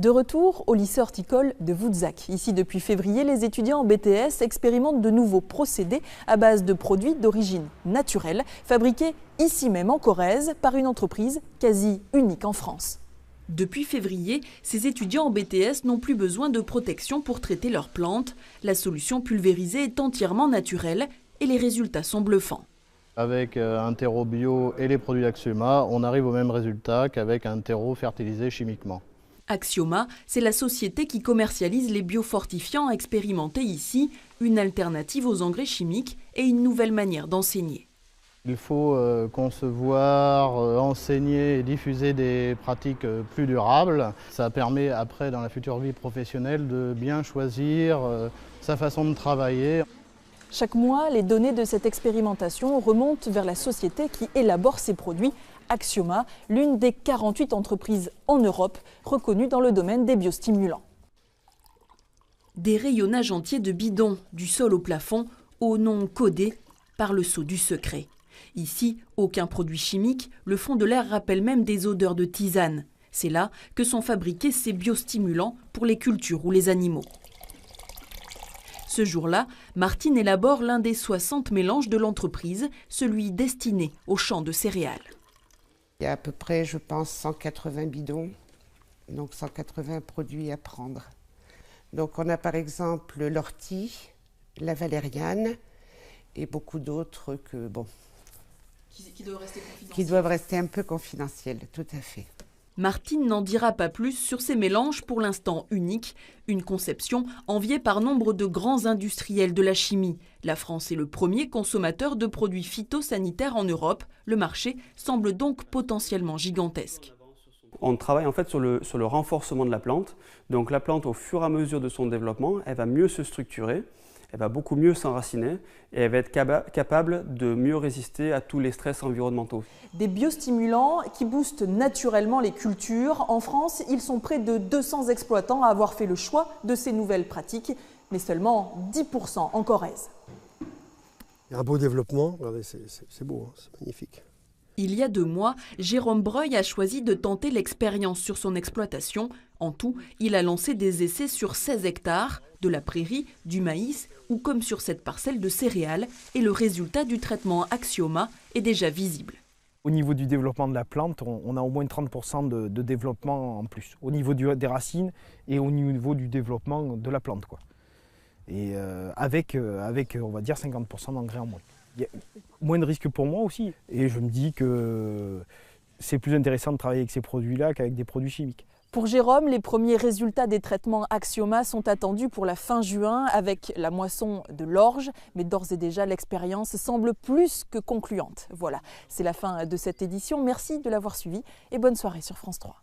De retour au lycée horticole de Voudzac. Ici, depuis février, les étudiants en BTS expérimentent de nouveaux procédés à base de produits d'origine naturelle, fabriqués ici même en Corrèze par une entreprise quasi unique en France. Depuis février, ces étudiants en BTS n'ont plus besoin de protection pour traiter leurs plantes. La solution pulvérisée est entièrement naturelle et les résultats sont bluffants. Avec un terreau bio et les produits d'Axioma, on arrive au même résultat qu'avec un terreau fertilisé chimiquement. Axioma, c'est la société qui commercialise les biofortifiants expérimentés ici, une alternative aux engrais chimiques et une nouvelle manière d'enseigner. Il faut concevoir, enseigner et diffuser des pratiques plus durables. Ça permet après, dans la future vie professionnelle, de bien choisir sa façon de travailler. Chaque mois, les données de cette expérimentation remontent vers la société qui élabore ces produits, Axioma, l'une des 48 entreprises en Europe reconnues dans le domaine des biostimulants. Des rayonnages entiers de bidons, du sol au plafond, au nom codé par le sceau du secret. Ici, aucun produit chimique, le fond de l'air rappelle même des odeurs de tisane. C'est là que sont fabriqués ces biostimulants pour les cultures ou les animaux. Ce jour-là, Martine élabore l'un des 60 mélanges de l'entreprise, celui destiné aux champs de céréales. Il y a à peu près, je pense, 180 bidons, donc 180 produits à prendre. Donc on a par exemple l'ortie, la valériane et beaucoup d'autres que, bon, qui doivent rester un peu confidentiels, tout à fait. Martine n'en dira pas plus sur ces mélanges pour l'instant uniques, une conception enviée par nombre de grands industriels de la chimie. La France est le premier consommateur de produits phytosanitaires en Europe. Le marché semble donc potentiellement gigantesque. On travaille en fait sur le renforcement de la plante. Donc la plante, au fur et à mesure de son développement, elle va mieux se structurer, elle va beaucoup mieux s'enraciner et elle va être capable de mieux résister à tous les stress environnementaux. Des biostimulants qui boostent naturellement les cultures. En France, ils sont près de 200 exploitants à avoir fait le choix de ces nouvelles pratiques, mais seulement 10% en Corrèze. Il y a un beau développement, regardez, c'est beau, hein, c'est magnifique. Il y a 2 mois, Jérôme Breuil a choisi de tenter l'expérience sur son exploitation. En tout, il a lancé des essais sur 16 hectares, de la prairie, du maïs ou comme sur cette parcelle de céréales. Et le résultat du traitement Axioma est déjà visible. Au niveau du développement de la plante, on a au moins 30% de développement en plus. Au niveau des racines et au niveau du développement de la plante, quoi. Et avec, on va dire, 50% d'engrais en moins. Il y a moins de risques pour moi aussi. Et je me dis que c'est plus intéressant de travailler avec ces produits-là qu'avec des produits chimiques. Pour Jérôme, les premiers résultats des traitements Axioma sont attendus pour la fin juin avec la moisson de l'orge. Mais d'ores et déjà, l'expérience semble plus que concluante. Voilà, c'est la fin de cette édition. Merci de l'avoir suivi et bonne soirée sur France 3.